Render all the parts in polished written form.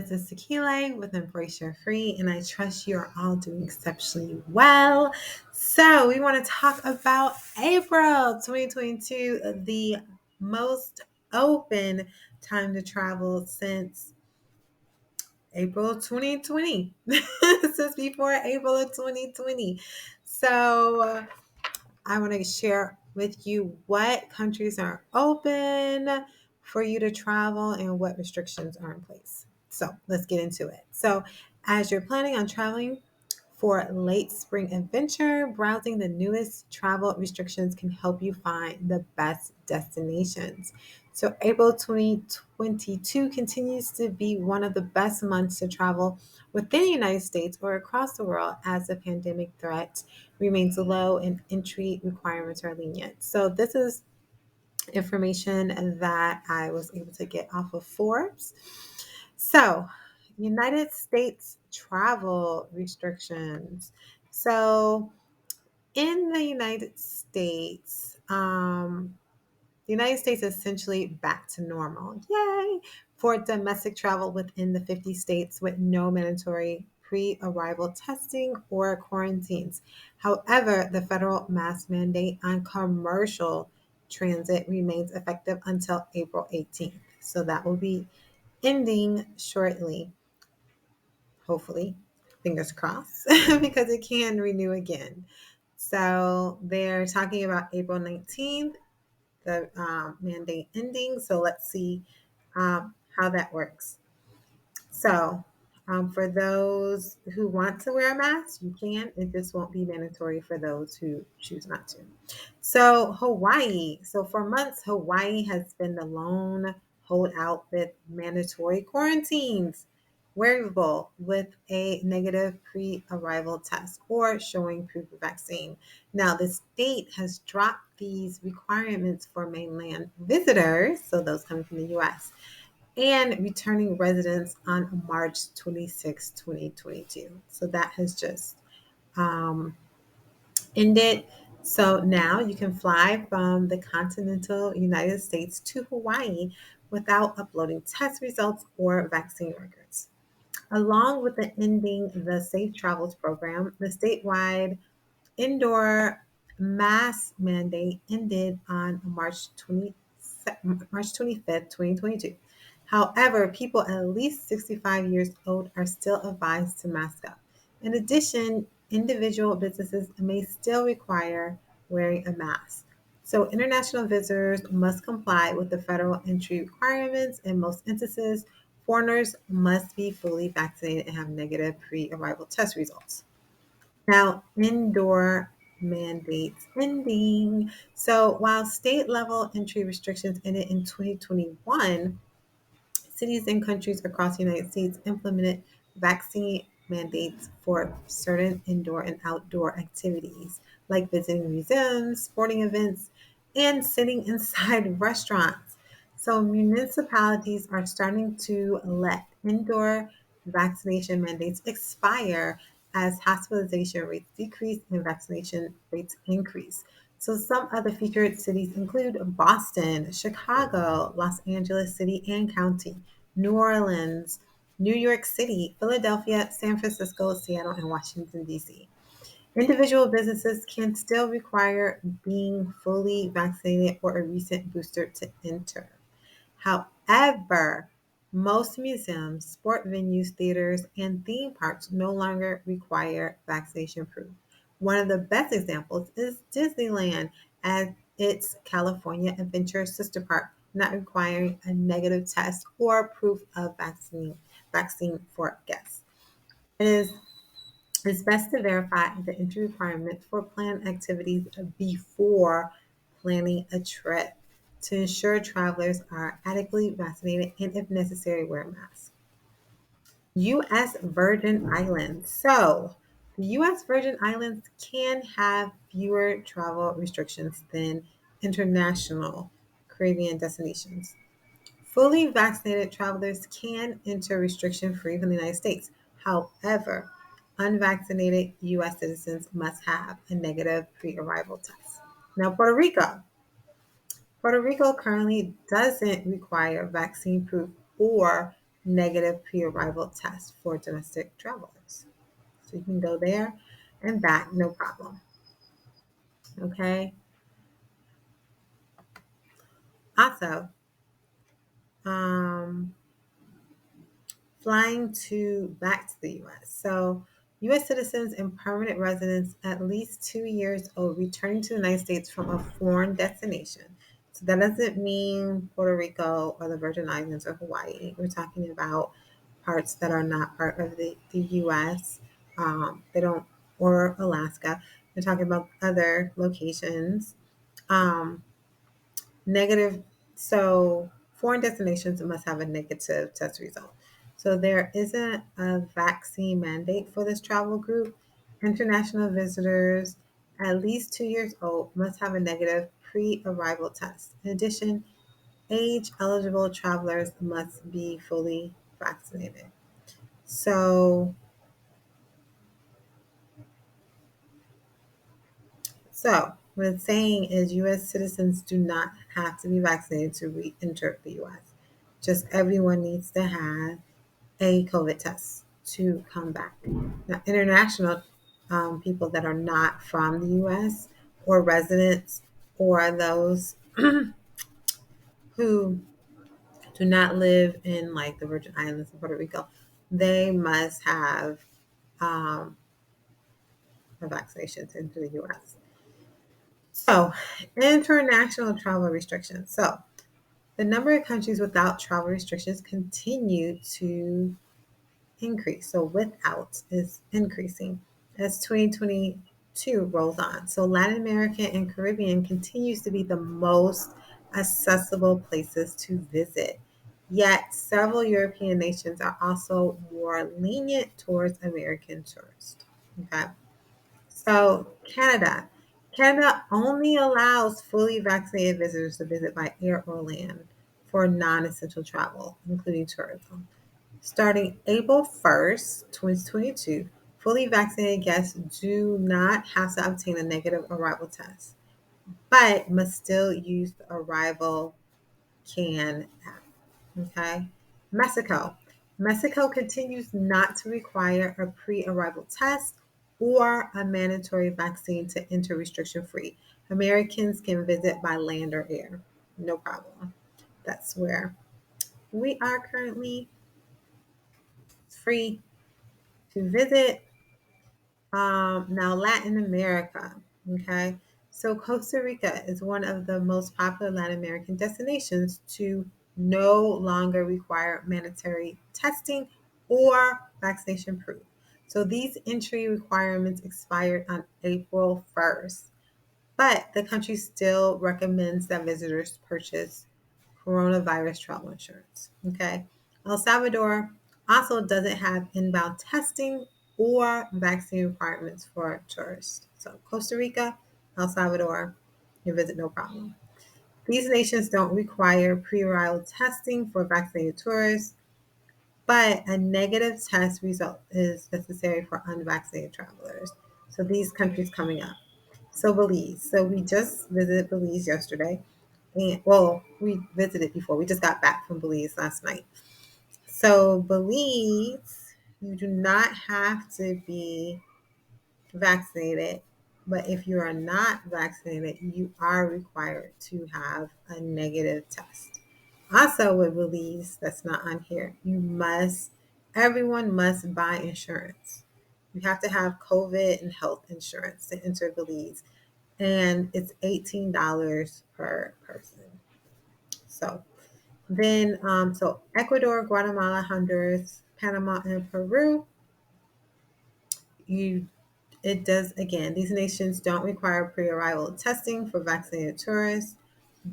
This is Tequila with Embrace Your Free, and I trust you are all doing exceptionally well. So, we want to talk about April 2022, the most open time to travel since April 2020, since before April of 2020. So, I want to share with you what countries are open for you to travel and what restrictions are in place. So let's get into it. So, as you're planning on traveling for late spring adventure, browsing the newest travel restrictions can help you find the best destinations. So, April 2022 continues to be one of the best months to travel within the United States or across the world as the pandemic threat remains low and entry requirements are lenient. So, this is information that I was able to get off of Forbes. So, United States travel restrictions. So, in the United States is essentially back to normal. Yay! For domestic travel within the 50 states with no mandatory pre arrival testing or quarantines. However, the federal mask mandate on commercial transit remains effective until April 18th. So that will be ending shortly, hopefully, fingers crossed, because it can renew again. So they're talking about April 19th, the mandate ending. So let's see how that works. So for those who want to wear a mask, you can. It just won't be mandatory for those who choose not to. So Hawaii. So for months, Hawaii has been the lone holdout with mandatory quarantines, wearable with a negative pre-arrival test or showing proof of vaccine. Now, the state has dropped these requirements for mainland visitors, so those coming from the U.S., and returning residents on March 26, 2022. So that has just um, ended. So now you can fly from the continental United States to Hawaii without uploading test results or vaccine records. Along with the ending the Safe Travels program, the statewide indoor mask mandate ended on March 25th, 2022. However, people at least 65 years old are still advised to mask up. In addition, individual businesses may still require wearing a mask. So, international visitors must comply with the federal entry requirements. In most instances, foreigners must be fully vaccinated and have negative pre arrival test results. Now, indoor mandates ending. So, while state level entry restrictions ended in 2021, cities and countries across the United States implemented vaccine mandates for certain indoor and outdoor activities, like visiting museums, sporting events, and sitting inside restaurants. So, municipalities are starting to let indoor vaccination mandates expire as hospitalization rates decrease and vaccination rates increase. So, some other featured cities include Boston, Chicago, Los Angeles City and County, New Orleans, New York City, Philadelphia, San Francisco, Seattle, and Washington, D.C. Individual businesses can still require being fully vaccinated or a recent booster to enter. However, most museums, sport venues, theaters, and theme parks no longer require vaccination proof. One of the best examples is Disneyland, as its California Adventure sister park, not requiring a negative test or proof of vaccine for guests. It is it's best to verify the entry requirements for planned activities before planning a trip to ensure travelers are adequately vaccinated and, if necessary, wear masks. U.S. Virgin Islands. So, the U.S. Virgin Islands can have fewer travel restrictions than international Caribbean destinations. Fully vaccinated travelers can enter restriction free from the United States. However, unvaccinated U.S. citizens must have a negative pre arrival test. Now, Puerto Rico. Puerto Rico currently doesn't require vaccine proof or negative pre-arrival test for domestic travelers. So you can go there and back, no problem. Okay. Also, um, flying back to the U.S. So, U.S. citizens and permanent residents at least 2 years old returning to the United States from a foreign destination. So that doesn't mean Puerto Rico or the Virgin Islands or Hawaii. We're talking about parts that are not part of the U.S. They don't, or Alaska. We're talking about other locations. Um, Negative. So foreign destinations must have a negative test result. So there isn't a vaccine mandate for this travel group. International visitors at least 2 years old must have a negative pre-arrival test. In addition, age eligible travelers must be fully vaccinated. So, what it's saying is U.S. citizens do not have to be vaccinated to re-enter the U.S. Just everyone needs to have a COVID test to come back. Now, international people that are not from the U.S. or residents or those who do not live in like the Virgin Islands and Puerto Rico, they must have um, a vaccination to enter the U.S. So, international travel restrictions. So, the number of countries without travel restrictions continue to increase. So without is increasing as 2022 rolls on. So Latin America and Caribbean continues to be the most accessible places to visit. Yet several European nations are also more lenient towards American tourists. Okay. So Canada. Canada only allows fully vaccinated visitors to visit by air or land for non-essential travel, including tourism. Starting April 1st, 2022, fully vaccinated guests do not have to obtain a negative arrival test, but must still use the arrival can app. Okay. Mexico. Mexico continues not to require a pre arrival test or a mandatory vaccine to enter restriction free. Americans can visit by land or air. No problem. That's where we are currently. It's free to visit. Now, Latin America. Okay. So, Costa Rica is one of the most popular Latin American destinations to no longer require mandatory testing or vaccination proof. So, these entry requirements expired on April 1st, but the country still recommends that visitors purchase coronavirus travel insurance. Okay. El Salvador also doesn't have inbound testing or vaccine requirements for tourists. So Costa Rica, El Salvador, you visit no problem. These nations don't require pre-arrival testing for vaccinated tourists, but a negative test result is necessary for unvaccinated travelers. So these countries coming up. So Belize. So we just visited Belize yesterday. And well, we visited before. We just got back from Belize last night. So Belize, you do not have to be vaccinated, but if you are not vaccinated, you are required to have a negative test. Also, with Belize, that's not on here, everyone must buy insurance. You have to have COVID and health insurance to enter Belize, and it's $18 per person. So so Ecuador, Guatemala, Honduras, Panama, and Peru, you it does again. These nations don't require pre-arrival testing for vaccinated tourists,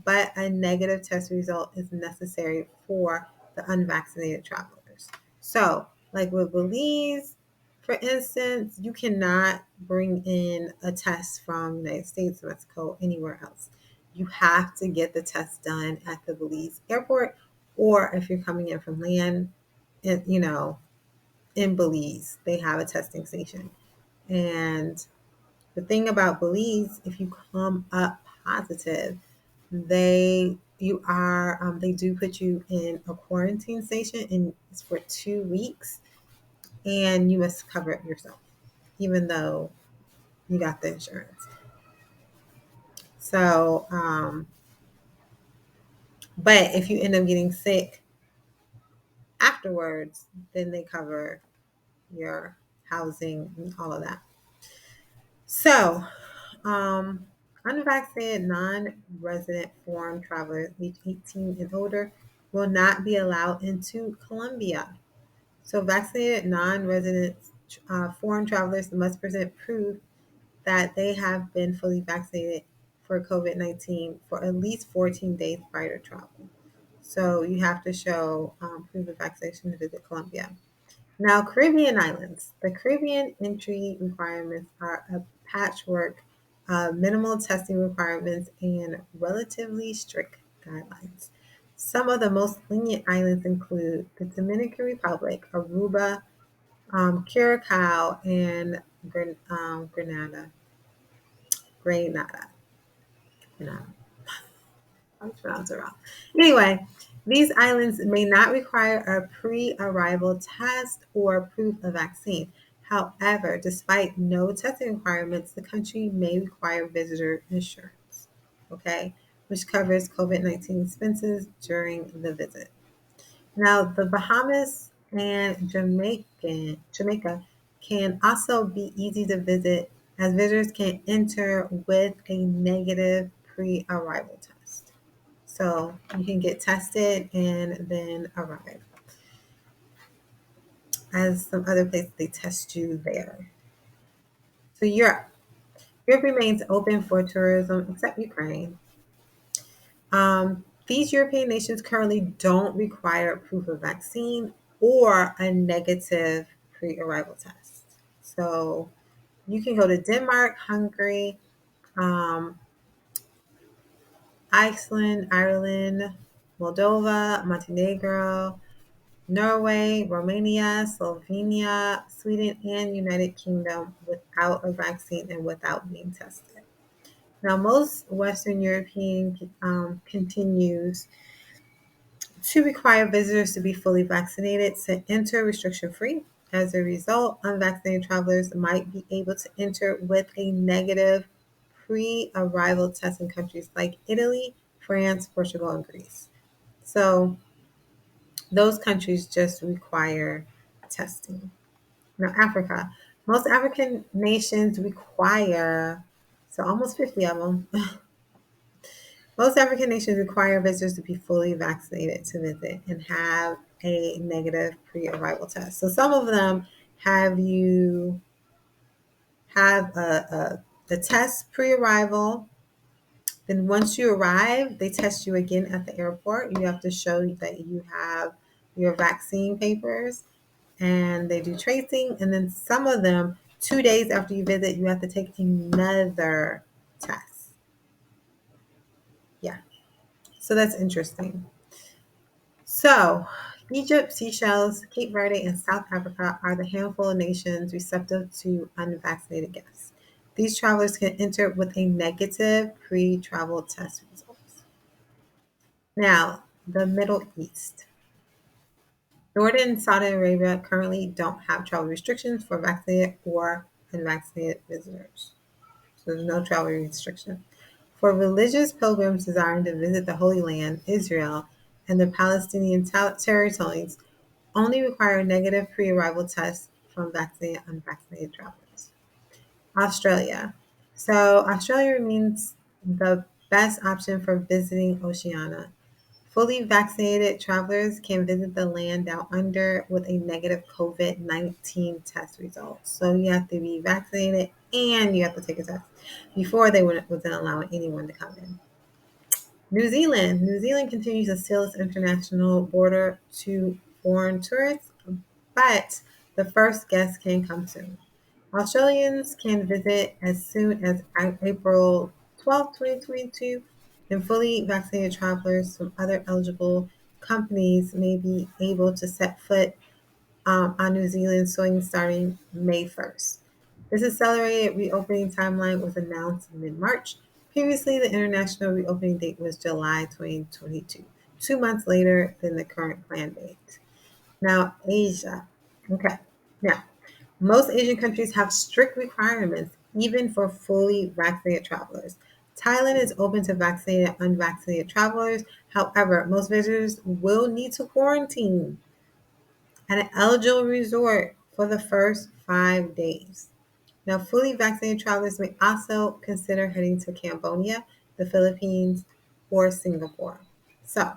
but a negative test result is necessary for the unvaccinated travelers. So, like with Belize, for instance, you cannot bring in a test from the United States, Mexico, anywhere else. You have to get the test done at the Belize airport, or if you're coming in from land, in Belize, they have a testing station. And the thing about Belize, if you come up positive, they they do put you in a quarantine station, and it's for 2 weeks, and you must cover it yourself, even though you got the insurance. So, but if you end up getting sick afterwards, then they cover your housing and all of that. So, um, unvaccinated non-resident foreign travelers age 18 and older will not be allowed into Colombia. So, vaccinated non-resident foreign travelers must present proof that they have been fully vaccinated for COVID-19 for at least 14 days prior to travel. So, you have to show proof of vaccination to visit Colombia. Now, Caribbean islands. The Caribbean entry requirements are a patchwork of minimal testing requirements and relatively strict guidelines. Some of the most lenient islands include the Dominican Republic, Aruba, Curacao, and Grenada. Grenada. Grenada. I'm pronouncing it wrong. Anyway, these islands may not require a pre-arrival test or proof of vaccine. However, despite no testing requirements, the country may require visitor insurance, okay, which covers COVID-19 expenses during the visit. Now, the Bahamas and Jamaica can also be easy to visit as visitors can enter with a negative pre-arrival test. So you can get tested and then arrive. As some other places, they test you there. So Europe. Europe remains open for tourism except Ukraine. These European nations currently don't require proof of vaccine or a negative pre-arrival test. So you can go to Denmark, Hungary, um, Iceland, Ireland, Moldova, Montenegro, Norway, Romania, Slovenia, Sweden, and United Kingdom without a vaccine and without being tested. Now, most Western European continues to require visitors to be fully vaccinated to enter restriction-free. As a result, unvaccinated travelers might be able to enter with a negative pre-arrival test in countries like Italy, France, Portugal, and Greece. So those countries just require testing. Now, Africa. Most African nations require, so almost 50 of them, most African nations require visitors to be fully vaccinated to visit and have a negative pre-arrival test. So some of them have you have the test pre-arrival. Then once you arrive, they test you again at the airport. You have to show that you have your vaccine papers and they do tracing. And then some of them, 2 days after you visit, you have to take another test. Yeah. So that's interesting. So, Egypt, Seychelles, Cape Verde, and South Africa are the handful of nations receptive to unvaccinated guests. These travelers can enter with a negative pre-travel test results. Now, the Middle East. Jordan and Saudi Arabia currently don't have travel restrictions for vaccinated or unvaccinated visitors. So there's no travel restriction. For religious pilgrims desiring to visit the Holy Land, Israel, and the Palestinian territories, only require negative pre-arrival tests from vaccinated and unvaccinated travelers. Australia. So Australia remains the best option for visiting Oceania. Fully vaccinated travelers can visit the land down under with a negative COVID-19 test result. So you have to be vaccinated and you have to take a test. Before they wasn't allowing anyone to come in. New Zealand. New Zealand continues to seal its international border to foreign tourists, but the first guests can come soon. Australians can visit as soon as April 12th, 2022, and fully vaccinated travelers from other eligible companies may be able to set foot on New Zealand starting May 1st. This accelerated reopening timeline was announced in mid-March, Previously, the international reopening date was July 2022, 2 months later than the current planned date. Now, Asia. Okay. Now, most Asian countries have strict requirements, even for fully vaccinated travelers. Thailand is open to vaccinated and unvaccinated travelers. However, most visitors will need to quarantine at an eligible resort for the first 5 days. Now, fully vaccinated travelers may also consider heading to Cambodia, the Philippines, or Singapore. So,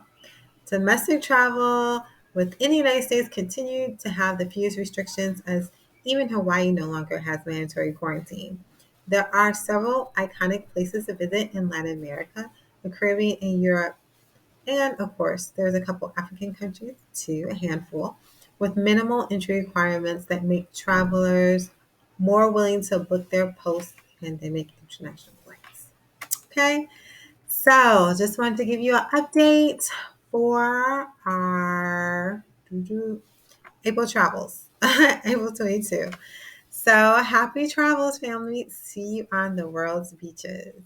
domestic travel within the United States continued to have the fewest restrictions, as even Hawaii no longer has mandatory quarantine. There are several iconic places to visit in Latin America, the Caribbean, and Europe. And of course, there's a couple African countries, too, a handful, with minimal entry requirements that make travelers more willing to book their post-pandemic international flights. Okay, so just wanted to give you an update for our April travels, April 22. So happy travels, family. See you on the world's beaches.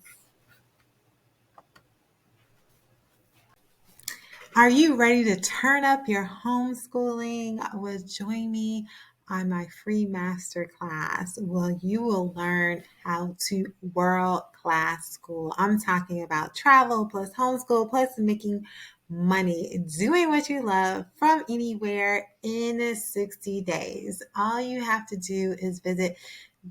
Are you ready to turn up your homeschooling? Well, join me on my free masterclass. Well, you will learn how to world class school. I'm talking about travel plus homeschool plus making money, doing what you love from anywhere in 60 days. All you have to do is visit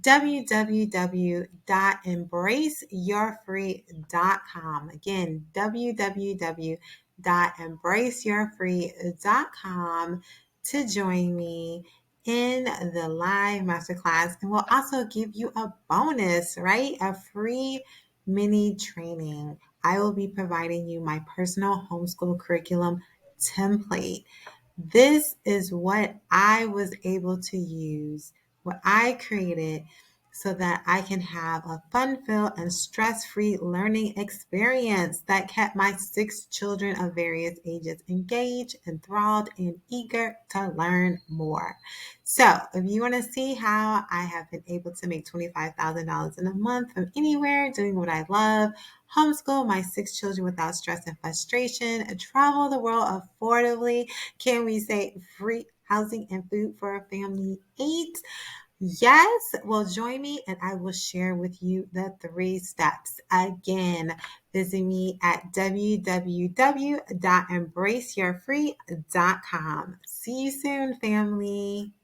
www.embraceyourfree.com. Again, www.embraceyourfree.com to join me in the live masterclass. And we'll also give you a bonus, right? A free mini training. I will be providing you my personal homeschool curriculum template. This is what I was able to use, what I created, so that I can have a fun-filled and stress-free learning experience that kept my 6 children of various ages engaged, enthralled, and eager to learn more. So, if you want to see how I have been able to make $25,000 in a month from anywhere, doing what I love, homeschool my 6 children without stress and frustration, travel the world affordably, can we say free housing and food for a family 8? Yes, well, join me and I will share with you the 3 steps. Again, visit me at www.embraceyourfree.com. See you soon, family.